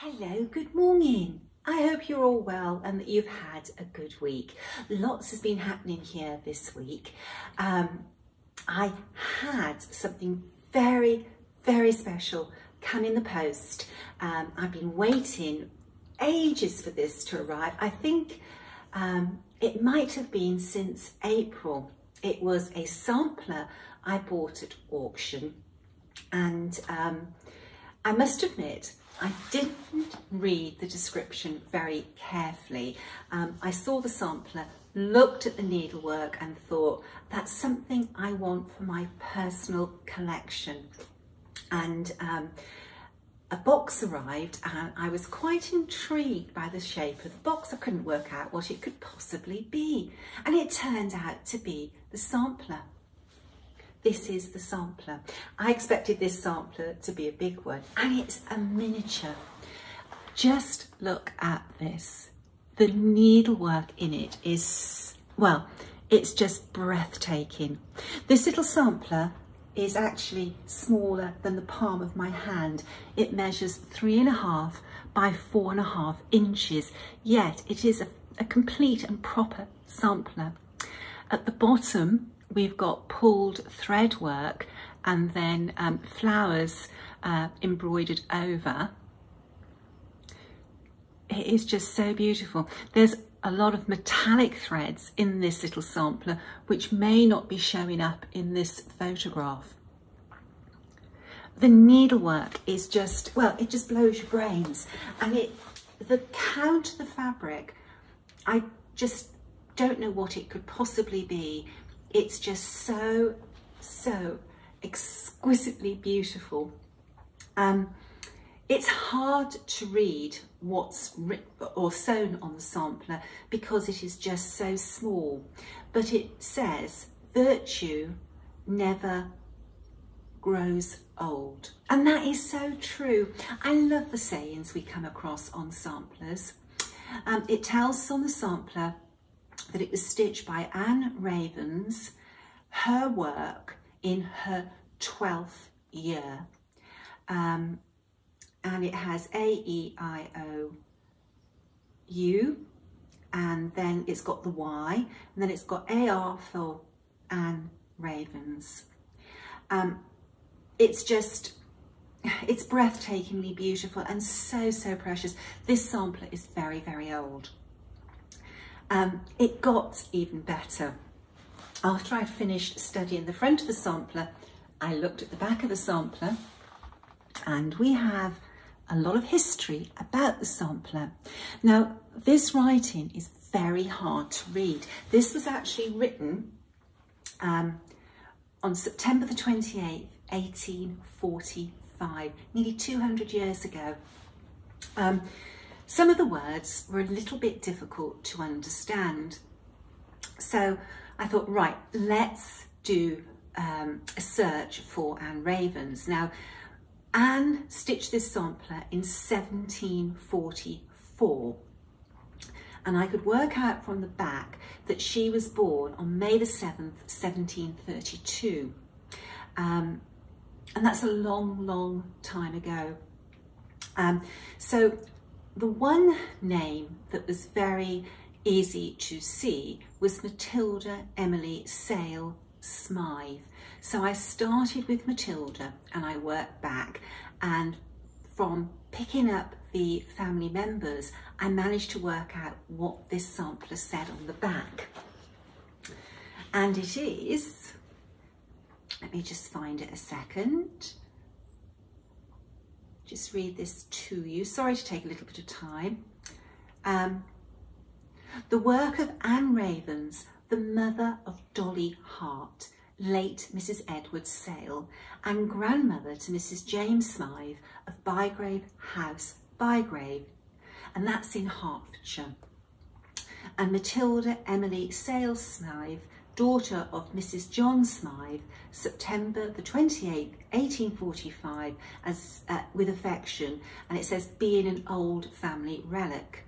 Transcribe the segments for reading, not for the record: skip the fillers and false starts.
Hello, good morning. I hope you're all well and that you've had a good week. Lots has been happening here this week. I had something very, very special come in the post. I've been waiting ages for this to arrive. I think it might have been since April. It was a sampler I bought at auction, and I must admit, I didn't read the description very carefully. I saw the sampler, looked at the needlework and thought, that's something I want for my personal collection. And a box arrived and I was quite intrigued by the shape of the box. I couldn't work out what it could possibly be. And it turned out to be the sampler. This is the sampler. I expected this sampler to be a big one, and it's a miniature. Just look at this. The needlework in it is, well, it's just breathtaking. This little sampler is actually smaller than the palm of my hand. It measures 3.5 by 4.5 inches, yet it is a complete and proper sampler. At the bottom, we've got pulled thread work and then flowers embroidered over. It is just so beautiful. There's a lot of metallic threads in this little sampler which may not be showing up in this photograph. The needlework is just, well, it just blows your brains. And the count of the fabric, I just don't know what it could possibly be. It's just so exquisitely beautiful. It's hard to read what's written or sewn on the sampler because it is just so small, but it says virtue never grows old. And that is so true. I love the sayings we come across on samplers. It tells us on the sampler that it was stitched by Anne Ravens, her work in her 12th year. And it has A-E-I-O-U, and then it's got the Y, and then it's got AR for Anne Ravens. It's breathtakingly beautiful and so precious. This sampler is very, very old. It got even better. After I finished studying the front of the sampler, I looked at the back of the sampler, and we have a lot of history about the sampler. Now, this writing is very hard to read. This was actually written on September the 28th, 1845, nearly 200 years ago. Some of the words were a little bit difficult to understand. So I thought, right, let's do a search for Anne Ravens. Now, Anne stitched this sampler in 1744. And I could work out from the back that she was born on May the 7th, 1732. And that's a long, long time ago. So the one name that was very easy to see was Matilda Emily Sale Smythe. So I started with Matilda and I worked back, and from picking up the family members, I managed to work out what this sampler said on the back. And it is, let me just find it a second. Just read this to you. Sorry to take a little bit of time. The work of Anne Ravens, the mother of Dolly Hart, late Mrs. Edward Sale, and grandmother to Mrs. James Smythe of Bygrave House, Bygrave, and that's in Hertfordshire. And Matilda Emily Sale Smythe, daughter of Mrs. John Smythe, September the 28th, 1845, as with affection, and it says being an old family relic.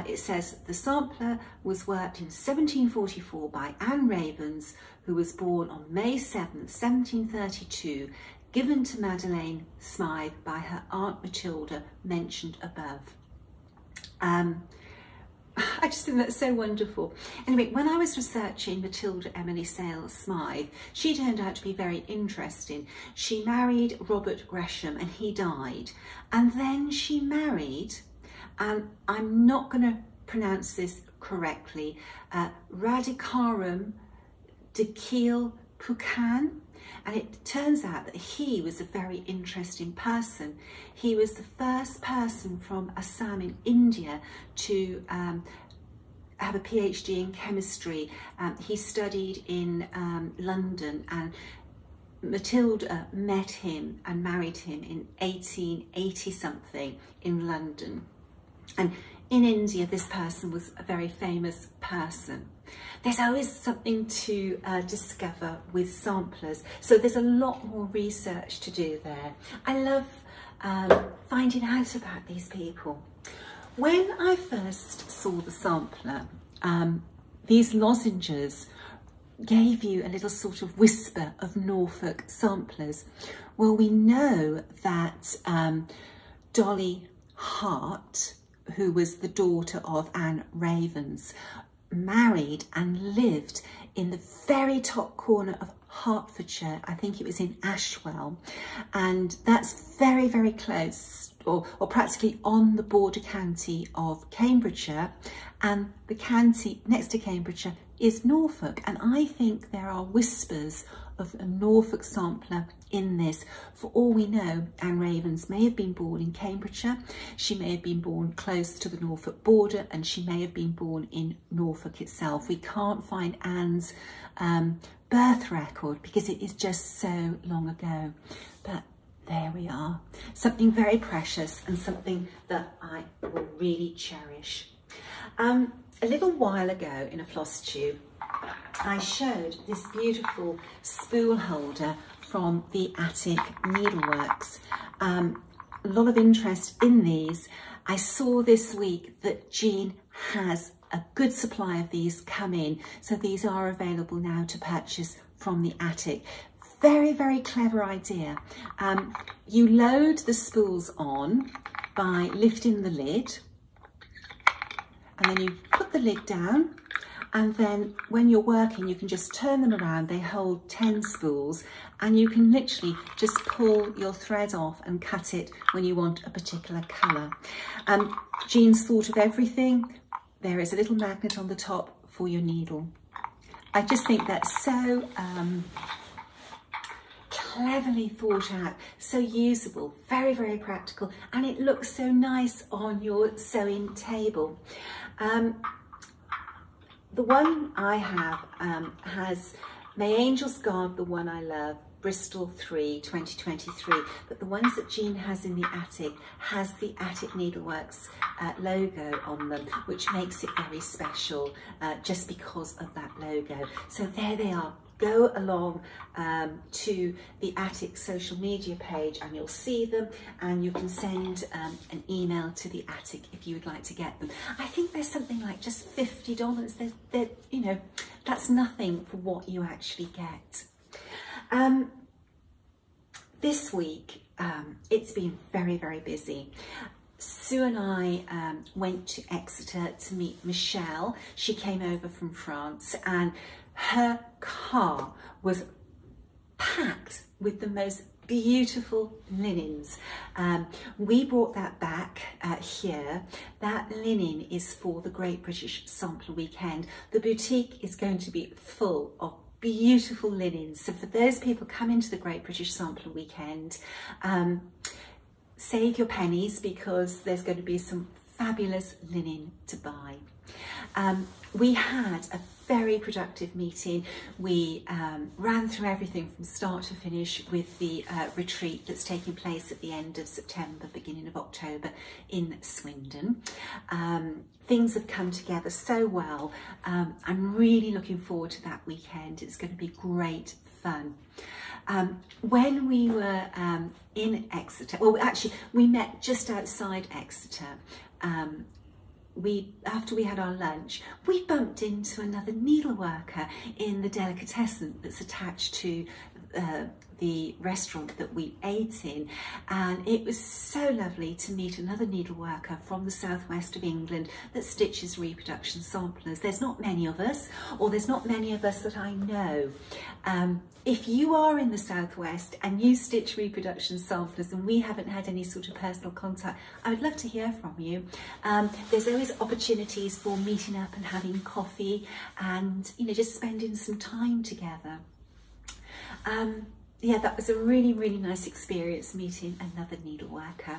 It says the sampler was worked in 1744 by Anne Ravens, who was born on May 7th, 1732, given to Madeleine Smythe by her Aunt Matilda, mentioned above. I just think that's so wonderful. Anyway, when I was researching Matilda Emily Sales Smythe, she turned out to be very interesting. She married Robert Gresham and he died. And then she married, and I'm not going to pronounce this correctly, Radikarum de Keel Pukan. And it turns out that he was a very interesting person. He was the first person from Assam in India to have a PhD in chemistry. He studied in London, and Matilda met him and married him in 1880 something in London. And in India, this person was a very famous person. There's always something to discover with samplers, so there's a lot more research to do there. I love finding out about these people. When I first saw the sampler, these lozenges gave you a little sort of whisper of Norfolk samplers. Well, we know that Dolly Hart, who was the daughter of Anne Ravens, married and lived in the very top corner of Hertfordshire. I think it was in Ashwell, and that's very, very close, or practically on the border county of Cambridgeshire, and the county next to Cambridgeshire is Norfolk. And I think there are whispers of a Norfolk sampler in this. For all we know, Anne Ravens may have been born in Cambridgeshire, she may have been born close to the Norfolk border, and she may have been born in Norfolk itself. We can't find Anne's birth record because it is just so long ago. But there we are, something very precious and something that I will really cherish. A little while ago in a floss tube, I showed this beautiful spool holder from the Attic Needleworks. A lot of interest in these. I saw this week that Jean has a good supply of these come in, so these are available now to purchase from the Attic. Very, very clever idea. You load the spools on by lifting the lid, and then you put the lid down, and then when you're working you can just turn them around. They hold 10 spools, and you can literally just pull your thread off and cut it when you want a particular colour. Jean's thought of everything. There is a little magnet on the top for your needle. I just think that's so cleverly thought out, so usable, very, very practical, and it looks so nice on your sewing table. The one I have has May Angels Guard, the one I love, Bristol 3 2023, but the ones that Jean has in the Attic has the Attic Needleworks logo on them, which makes it very special just because of that logo. So there they are. Go along to the Attic social media page and you'll see them, and you can send an email to the Attic if you would like to get them. I think there's something like just $50. You know, that's nothing for what you actually get. This week, it's been very, very busy. Sue and I went to Exeter to meet Michelle. She came over from France, and her car was packed with the most beautiful linens. We brought that back here. That linen is for the Great British Sampler Weekend. The boutique is going to be full of beautiful linens. So for those people coming to the Great British Sampler Weekend, save your pennies because there's going to be some fabulous linen to buy. We had a very productive meeting. We ran through everything from start to finish with the retreat that's taking place at the end of September, beginning of October in Swindon. Things have come together so well. I'm really looking forward to that weekend. It's going to be great fun. When we were in Exeter, well, actually we met just outside Exeter. After we had our lunch, we bumped into another needleworker in the delicatessen that's attached to the restaurant that we ate in, and it was so lovely to meet another needleworker from the southwest of England that stitches reproduction samplers. There's not many of us, or there's not many of us that I know. If you are in the southwest and you stitch reproduction samplers and we haven't had any sort of personal contact, I would love to hear from you. There's always opportunities for meeting up and having coffee and, you know, just spending some time together. Yeah, that was a really, really nice experience meeting another needleworker.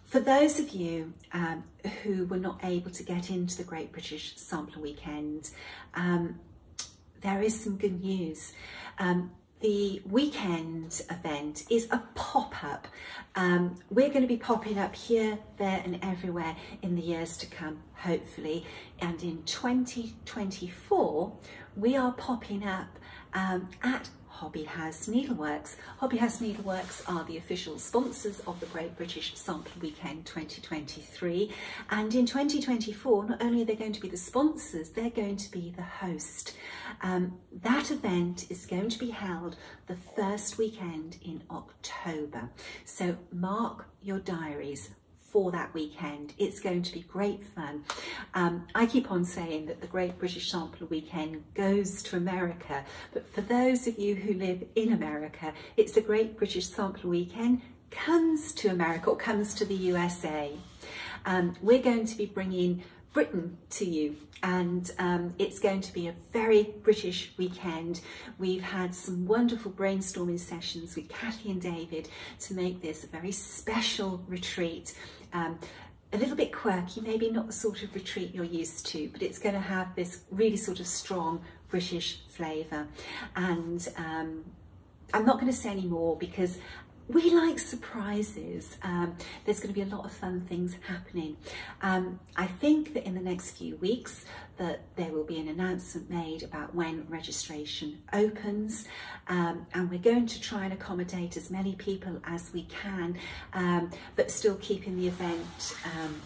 For those of you who were not able to get into the Great British Sampler Weekend, there is some good news. The weekend event is a pop-up. We're going to be popping up here, there and everywhere in the years to come, hopefully. And in 2024, we are popping up at Hobby House Needleworks. Hobby House Needleworks are the official sponsors of the Great British Sampler Weekend 2023. And in 2024, not only are they going to be the sponsors, they're going to be the host. That event is going to be held the first weekend in October. So mark your diaries for that weekend. It's going to be great fun. I keep on saying that the Great British Sampler Weekend goes to America, but for those of you who live in America, it's the Great British Sampler Weekend comes to America, or comes to the USA. We're going to be bringing Britain to you, and it's going to be a very British weekend. We've had some wonderful brainstorming sessions with Kathy and David to make this a very special retreat. A little bit quirky, maybe not the sort of retreat you're used to, but it's going to have this really sort of strong British flavour. And I'm not going to say any more because we like surprises. There's going to be a lot of fun things happening. I think that in the next few weeks that there will be an announcement made about when registration opens, and we're going to try and accommodate as many people as we can, but still keeping the event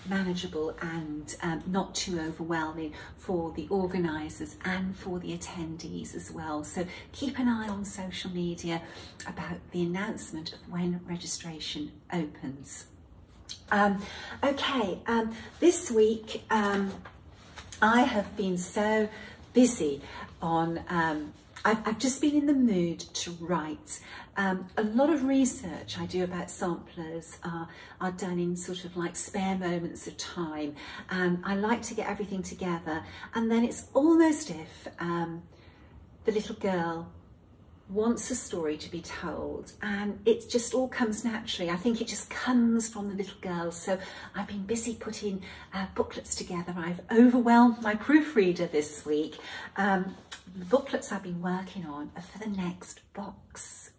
manageable and not too overwhelming for the organisers and for the attendees as well. So keep an eye on social media about the announcement of when registration opens. Okay, this week I have been so busy on, I've just been in the mood to write. A lot of research I do about samplers are done in sort of like spare moments of time, and I like to get everything together, and then it's almost if the little girl wants a story to be told, and it just all comes naturally. I think it just comes from the little girl. So I've been busy putting booklets together. I've overwhelmed my proofreader this week. The booklets I've been working on are for the next box.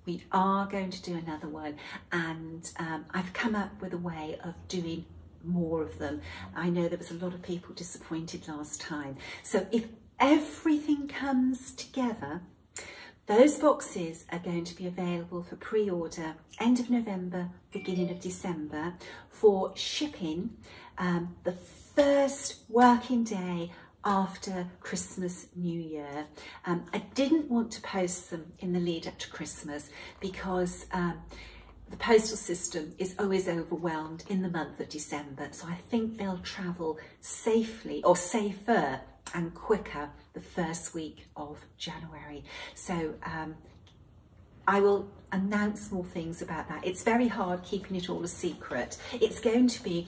We are going to do another one, and I've come up with a way of doing more of them. I know there was a lot of people disappointed last time. So if everything comes together, those boxes are going to be available for pre-order end of November, beginning of December, for shipping the first working day after Christmas, New Year. I didn't want to post them in the lead up to Christmas because the postal system is always overwhelmed in the month of December. So I think they'll travel safely, or safer and quicker, the first week of January. So I will announce more things about that. It's very hard keeping it all a secret. It's going to be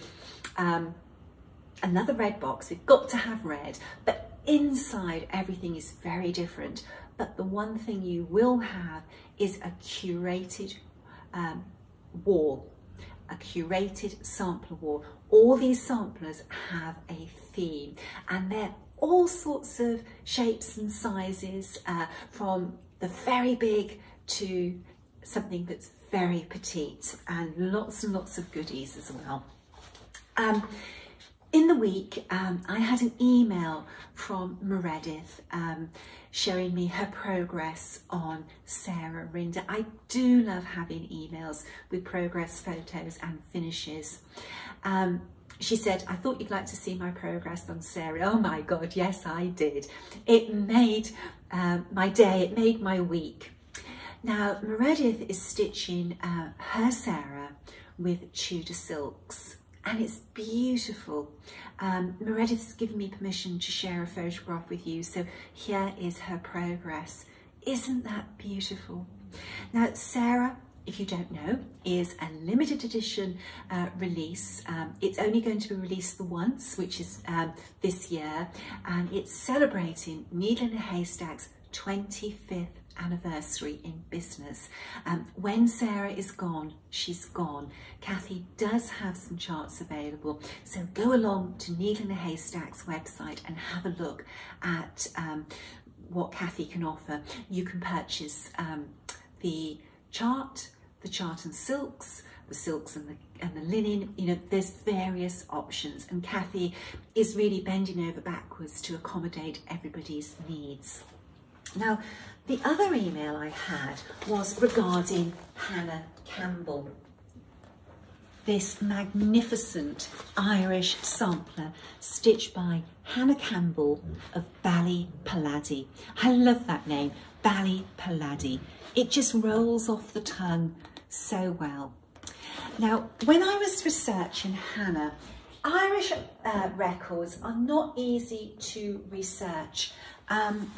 another red box. We've got to have red, but inside everything is very different. But the one thing you will have is a curated wall, a curated sampler wall. All these samplers have a theme, and they're all sorts of shapes and sizes, from the very big to something that's very petite, and lots of goodies as well. In the week, I had an email from Meredith showing me her progress on Sarah Rinder. I do love having emails with progress photos and finishes. She said, I thought you'd like to see my progress on Sarah. Oh my God, yes, I did. It made my day, it made my week. Now, Meredith is stitching her Sarah with Tudor silks, and it's beautiful. Meredith's given me permission to share a photograph with you, so here is her progress. Isn't that beautiful? Now, Sarah, if you don't know, is a limited edition release. It's only going to be released the once, which is this year, and it's celebrating Needle in a Haystack's 25th anniversary in business. When Sarah is gone, she's gone. Kathy does have some charts available, so go along to Needle in a Haystack's website and have a look at what Kathy can offer. You can purchase the chart and silks, the silks and the linen. You know, there's various options, and Kathy is really bending over backwards to accommodate everybody's needs. Now, the other email I had was regarding Hannah Campbell. This magnificent Irish sampler stitched by Hannah Campbell of Ballypalladie. I love that name, Ballypalladie. It just rolls off the tongue so well. Now, when I was researching Hannah, Irish records are not easy to research.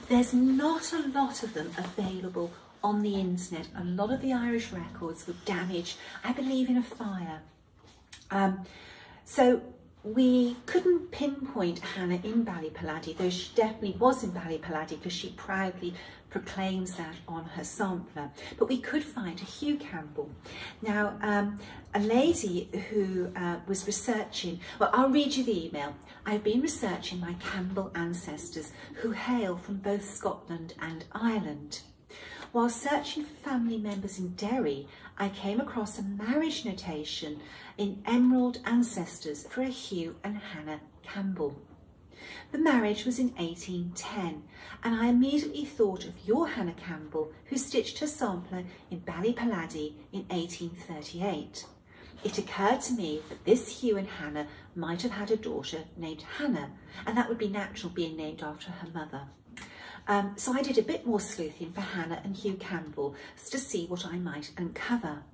There's not a lot of them available on the internet. A lot of the Irish records were damaged, I believe, in a fire. So we couldn't pinpoint Hannah in Ballypalladie, though she definitely was in Ballypalladie because she proudly proclaims that on her sampler. But we could find a Hugh Campbell. Now, a lady who was researching, well, I'll read you the email. I've been researching my Campbell ancestors who hail from both Scotland and Ireland. While searching for family members in Derry, I came across a marriage notation in Emerald Ancestors for a Hugh and Hannah Campbell. The marriage was in 1810, and I immediately thought of your Hannah Campbell, who stitched her sampler in Ballypalladie in 1838. It occurred to me that this Hugh and Hannah might have had a daughter named Hannah, and that would be natural, being named after her mother. So I did a bit more sleuthing for Hannah and Hugh Campbell to see what I might uncover.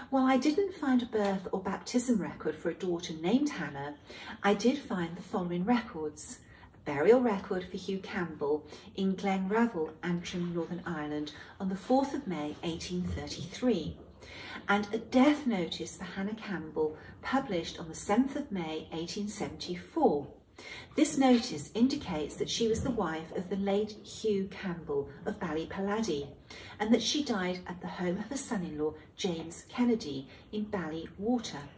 While I didn't find a birth or baptism record for a daughter named Hannah, I did find the following records. A burial record for Hugh Campbell in Glenravel, Antrim, Northern Ireland on the 4th of May 1833, and a death notice for Hannah Campbell published on the 7th of May 1874. This notice indicates that she was the wife of the late Hugh Campbell of Ballypalladie, and that she died at the home of her son-in-law James Kennedy in Ballywater.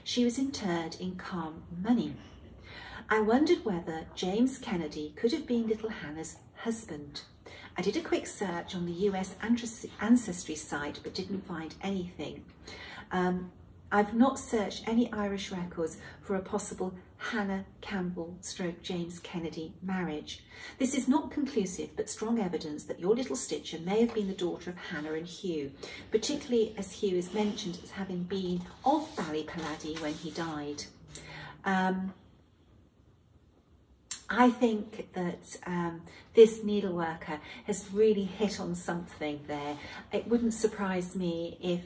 She was interred in Calm Money. I wondered whether James Kennedy could have been little Hannah's husband. I did a quick search on the US Ancestry site but didn't find anything. I've not searched any Irish records for a possible Hannah Campbell / James Kennedy marriage. This is not conclusive but strong evidence that your little stitcher may have been the daughter of Hannah and Hugh, particularly as Hugh is mentioned as having been of Ballypalladie when he died. I think that this needleworker has really hit on something there. It wouldn't surprise me if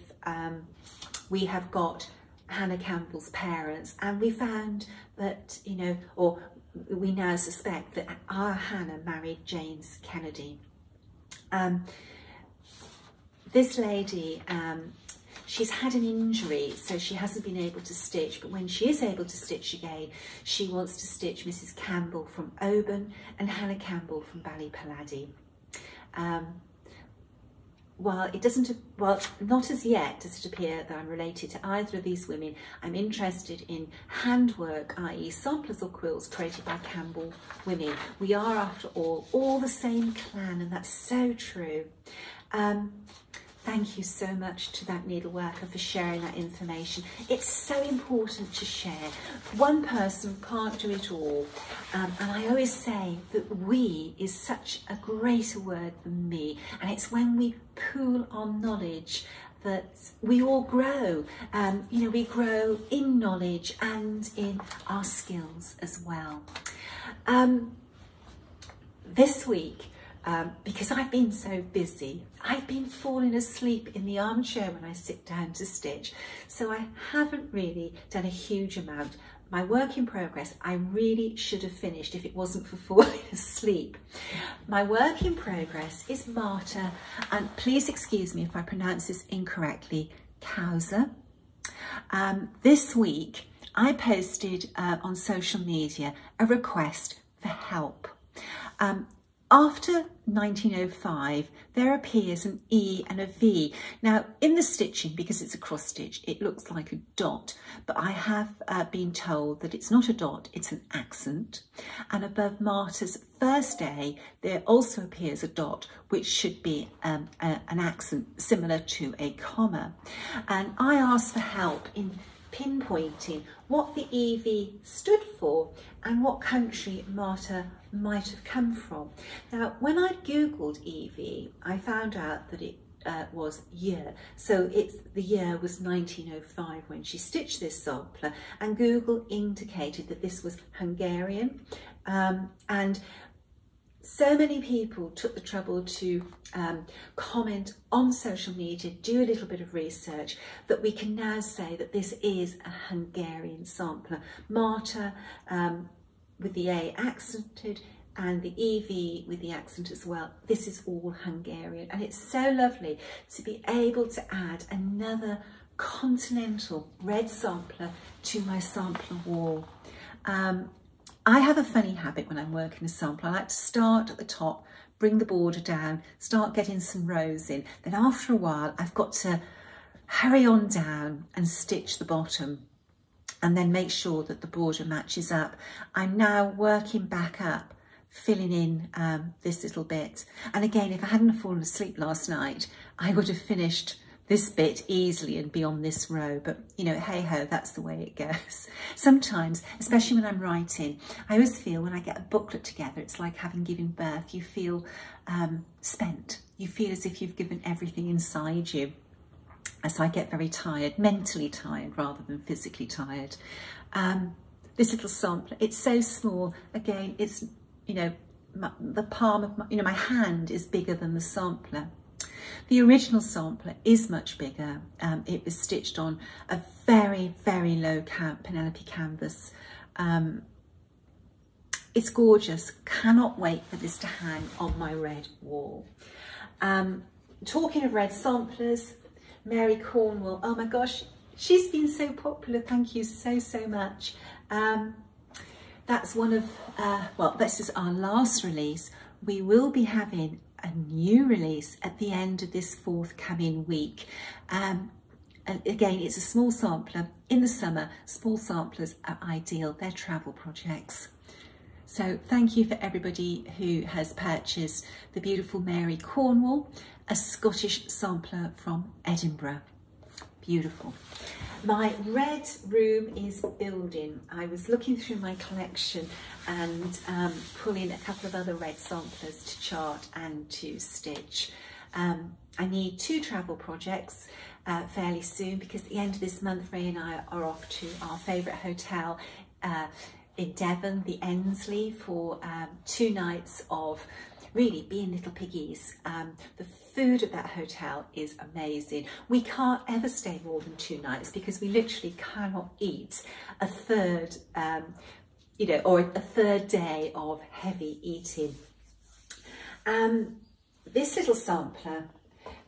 we have got Hannah Campbell's parents and we found that, you know, or we now suspect that our Hannah married James Kennedy. This lady, she's had an injury, so she hasn't been able to stitch, but when she is able to stitch again, she wants to stitch Mrs. Campbell from Oban and Hannah Campbell from Ballypalladie. While it doesn't, well, not as yet does it appear that I'm related to either of these women, I'm interested in handwork, i.e. samplers or quilts created by Campbell women. We are, after all the same clan, and that's so true. Thank you so much to that needleworker for sharing that information. It's so important to share. One person can't do it all. And I always say that we is such a greater word than me. And it's when we pool our knowledge that we all grow. You know, we grow in knowledge and in our skills as well. This week, because I've been so busy, I've been falling asleep in the armchair when I sit down to stitch. So I haven't really done a huge amount. My work in progress, I really should have finished if it wasn't for falling asleep. My work in progress is Marta, and please excuse me if I pronounce this incorrectly, Kauser. This week, I posted on social media a request for help. After 1905, there appears an E and a V. Now, in the stitching, because it's a cross stitch, it looks like a dot, but I have been told that it's not a dot, it's an accent. And above Marta's first A, there also appears a dot, which should be an accent similar to a comma. And I asked for help in pinpointing what the EV stood for and what country Marta might have come from. Now, when I googled EV, I found out that it was year. So the year was 1905 when she stitched this sampler, and Google indicated that this was Hungarian. And so many people took the trouble to comment on social media, do a little bit of research, that we can now say that this is a Hungarian sampler. Marta with the A accented and the EV with the accent as well. This is all Hungarian, and it's so lovely to be able to add another continental red sampler to my sampler wall. I have a funny habit when I'm working a sampler. I like to start at the top, bring the border down, start getting some rows in. Then after a while, I've got to hurry on down and stitch the bottom and then make sure that the border matches up. I'm now working back up, filling in this little bit. And again, if I hadn't fallen asleep last night, I would have finished this bit easily and be on this row, but you know, hey ho, that's the way it goes. Sometimes, especially when I'm writing, I always feel when I get a booklet together, it's like having given birth. You feel spent. You feel as if you've given everything inside you. As I get very tired, mentally tired rather than physically tired. This little sampler, it's so small. Again, it's, you know, the palm of my, you know, my hand is bigger than the sampler. The original sampler is much bigger. It was stitched on a very, very low Penelope canvas. It's gorgeous. Cannot wait for this to hang on my red wall. Talking of red samplers, Mary Cornwell, oh my gosh, she's been so popular. Thank you so, so much. That's one of, well, this is our last release. We will be having a new release at the end of this forthcoming week. And again, it's a small sampler. In the summer, small samplers are ideal. They're travel projects. So thank you for everybody who has purchased the beautiful Mary Cornwell, a Scottish sampler from Edinburgh. Beautiful. My red room is building. I was looking through my collection and pulling a couple of other red samplers to chart and to stitch. I need 2 travel projects fairly soon, because at the end of this month, Ray and I are off to our favourite hotel in Devon, the Ensley, for 2 nights of really being little piggies. The food at that hotel is amazing. We can't ever stay more than 2 nights because we literally cannot eat a third, you know, or a third day of heavy eating. This little sampler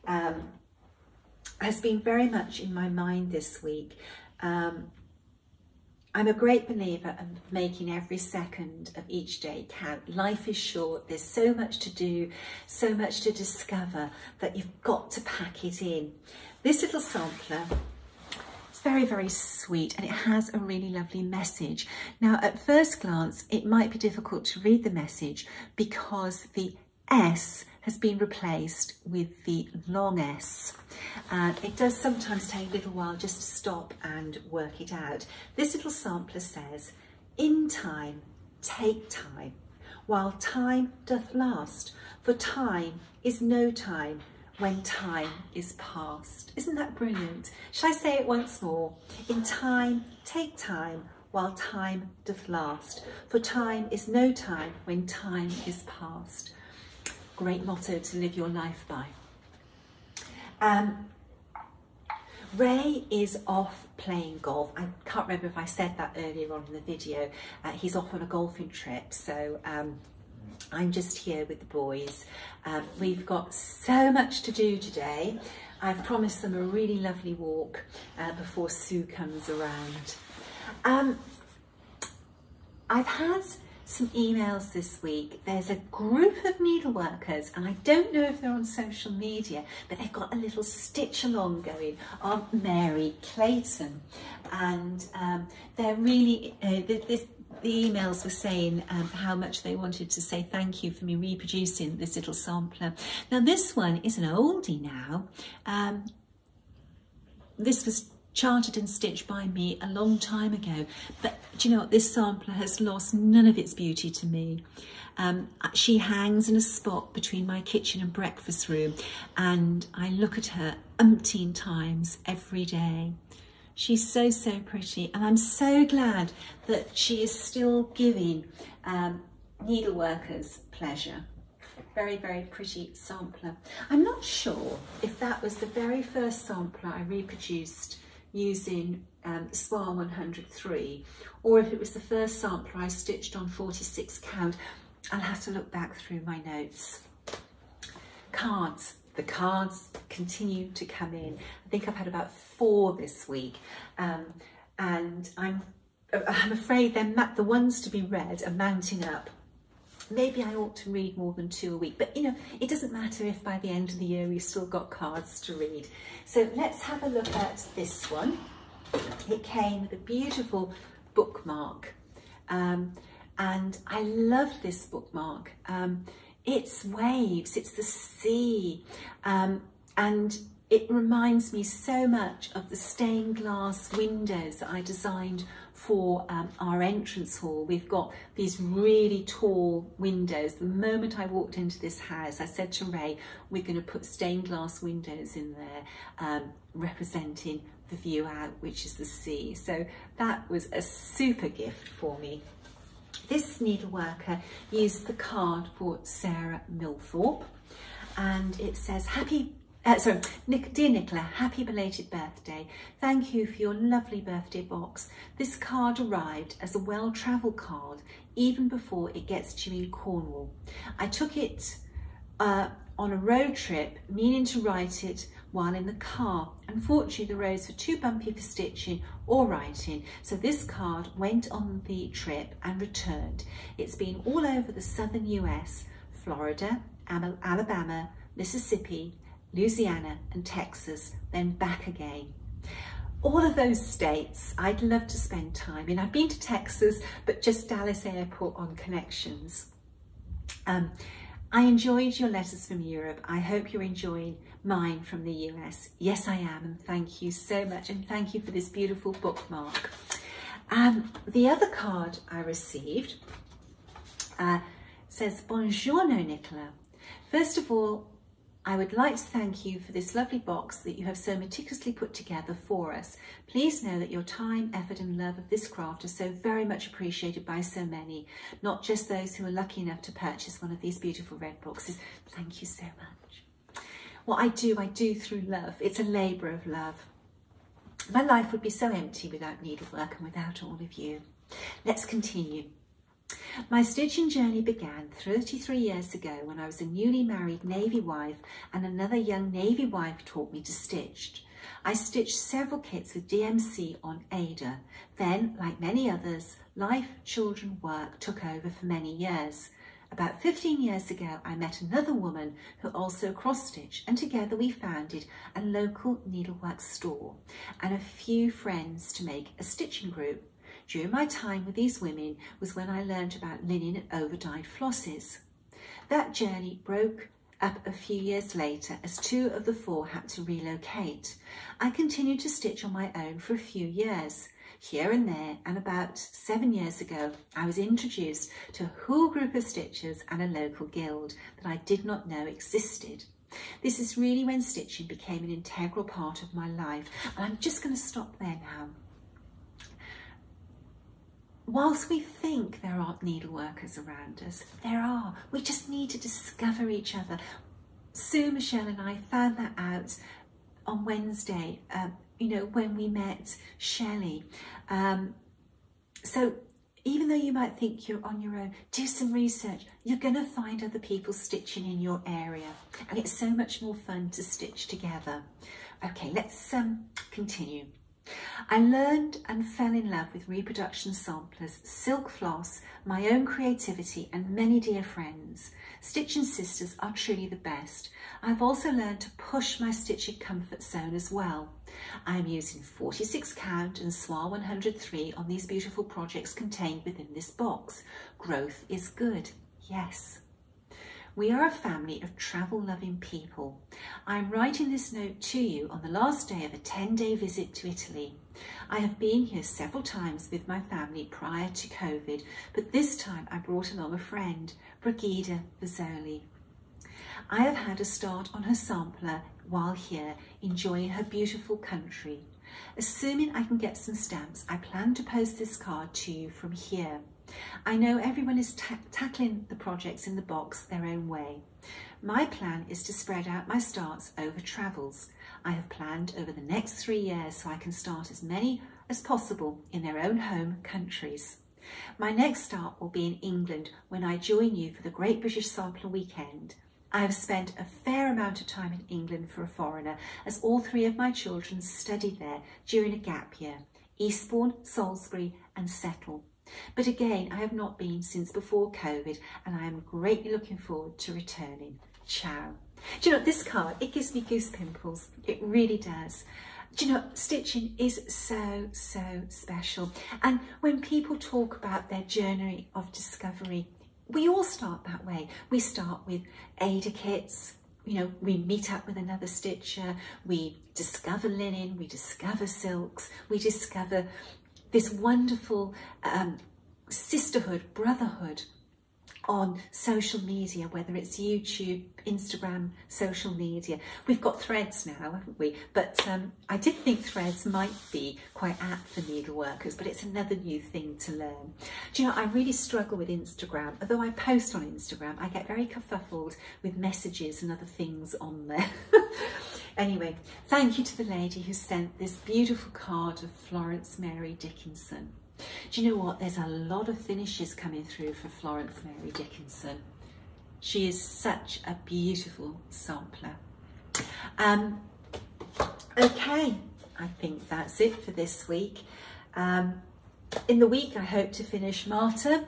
has been very much in my mind this week. I'm a great believer of making every second of each day count. Life is short, there's so much to do, so much to discover, that you've got to pack it in. This little sampler, it's very, very sweet, and it has a really lovely message. Now, at first glance, it might be difficult to read the message because the S has been replaced with the long S. It does sometimes take a little while just to stop and work it out. This little sampler says, "In time, take time, while time doth last, for time is no time when time is past. Isn't that brilliant? Shall I say it once more? In time, take time, while time doth last. For time is no time when time is past. Great motto to live your life by. Ray is off playing golf. I can't remember if I said that earlier on in the video. He's off on a golfing trip, so I'm just here with the boys. We've got so much to do today. I've promised them a really lovely walk before Sue comes around. I've had some emails this week. There's a group of needleworkers, and I don't know if they're on social media, but they've got a little stitch along going of Mary Clayton, and they're really the emails were saying how much they wanted to say thank you for me reproducing this little sampler. Now this one is an oldie now. This was charted and stitched by me a long time ago, but do you know what, this sampler has lost none of its beauty to me. She hangs in a spot between my kitchen and breakfast room, and I look at her umpteen times every day. She's so, so pretty, and I'm so glad that she is still giving needleworkers pleasure. Very, very pretty sampler. I'm not sure if that was the very first sampler I reproduced using SPAR 103, or if it was the first sampler I stitched on 46 count. I'll have to look back through my notes. Cards. The cards continue to come in. I think I've had about 4 this week, and I'm afraid the ones to be read are mounting up. Maybe I ought to read more than 2 a week, but you know, it doesn't matter if by the end of the year we've still got cards to read. So let's have a look at this one. It came with a beautiful bookmark, and I love this bookmark. It's waves, it's the sea, and it reminds me so much of the stained glass windows that I designed for our entrance hall. We've got these really tall windows. The moment I walked into this house, I said to Ray, we're going to put stained glass windows in there, representing the view out, which is the sea. So that was a super gift for me. This needleworker used the card for Sarah Milthorpe, and it says, Dear Nicola, happy belated birthday. Thank you for your lovely birthday box. This card arrived as a well-travelled card even before it gets to you in Cornwall. I took it on a road trip, meaning to write it while in the car. Unfortunately, the roads were too bumpy for stitching or writing, so this card went on the trip and returned. It's been all over the southern US, Florida, Alabama, Mississippi, Louisiana and Texas, then back again. All of those states I'd love to spend time in. I've been to Texas, but just Dallas Airport on connections. I enjoyed your letters from Europe. I hope you're enjoying mine from the US. Yes, I am, and thank you so much, and thank you for this beautiful bookmark. The other card I received says, Buongiorno, Nicola. First of all, I would like to thank you for this lovely box that you have so meticulously put together for us. Please know that your time, effort and love of this craft are so very much appreciated by so many, not just those who are lucky enough to purchase one of these beautiful red boxes. Thank you so much. What I do through love. It's a labour of love. My life would be so empty without needlework and without all of you. Let's continue. My stitching journey began 33 years ago when I was a newly married Navy wife and another young Navy wife taught me to stitch. I stitched several kits with DMC on Ada. Then, like many others, life, children, work took over for many years. About 15 years ago, I met another woman who also cross-stitched, and together we founded a local needlework store and a few friends to make a stitching group. During my time with these women was when I learned about linen and over-dyed flosses. That journey broke up a few years later as 2 of the 4 had to relocate. I continued to stitch on my own for a few years, here and there, and about 7 years ago I was introduced to a whole group of stitchers and a local guild that I did not know existed. This is really when stitching became an integral part of my life. And I'm just going to stop there now. Whilst we think there aren't needleworkers around us, there are. We just need to discover each other. Sue, Michelle and I found that out on Wednesday, you know, when we met Shelley. So even though you might think you're on your own, do some research. You're going to find other people stitching in your area, and it's so much more fun to stitch together. Okay, let's continue. I learned and fell in love with reproduction samplers, silk floss, my own creativity and many dear friends. Stitching Sisters are truly the best. I've also learned to push my stitching comfort zone as well. I am using 46 count and SWA 103 on these beautiful projects contained within this box. Growth is good, yes. We are a family of travel-loving people. I'm writing this note to you on the last day of a 10-day visit to Italy. I have been here several times with my family prior to COVID, but this time I brought along a friend, Brigida Vizzoli. I have had a start on her sampler while here, enjoying her beautiful country. Assuming I can get some stamps, I plan to post this card to you from here. I know everyone is tackling the projects in the box their own way. My plan is to spread out my starts over travels. I have planned over the next 3 years so I can start as many as possible in their own home countries. My next start will be in England when I join you for the Great British Sampler Weekend. I have spent a fair amount of time in England for a foreigner, as all 3 of my children studied there during a gap year: Eastbourne, Salisbury and Settle. But again, I have not been since before COVID, and I am greatly looking forward to returning. Ciao. Do you know, this card, it gives me goose pimples. It really does. Do you know, stitching is so, so special. And when people talk about their journey of discovery, we all start that way. We start with Ada kits. You know, we meet up with another stitcher. We discover linen. We discover silks. We discover this wonderful sisterhood, brotherhood on social media, whether it's YouTube, Instagram, social media. We've got Threads now, haven't we? But I did think Threads might be quite apt for needleworkers, but it's another new thing to learn. Do you know, I really struggle with Instagram. Although I post on Instagram, I get very kerfuffled with messages and other things on there. Anyway, thank you to the lady who sent this beautiful card of Florence Mary Dickinson. Do you know what? There's a lot of finishes coming through for Florence Mary Dickinson. She is such a beautiful sampler. Okay, I think that's it for this week. In the week, I hope to finish Marta,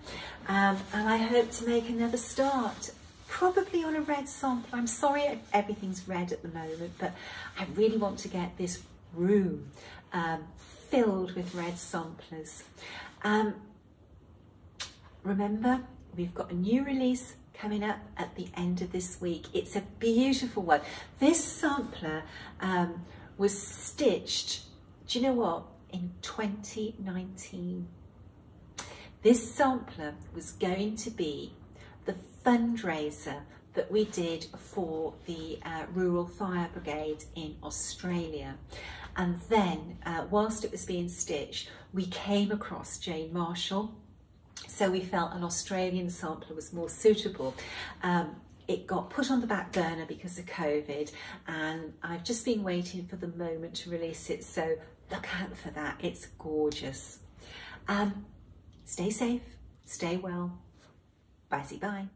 and I hope to make another start. Probably on a red sampler. I'm sorry everything's red at the moment, but I really want to get this room filled with red samplers. Remember, we've got a new release coming up at the end of this week. It's a beautiful one. This sampler was stitched, do you know what, in 2019. This sampler was going to be the fundraiser that we did for the Rural Fire Brigade in Australia. And then, whilst it was being stitched, we came across Jane Marshall. So we felt an Australian sampler was more suitable. It got put on the back burner because of COVID, and I've just been waiting for the moment to release it. So look out for that. It's gorgeous. Stay safe, stay well. Bye-bye.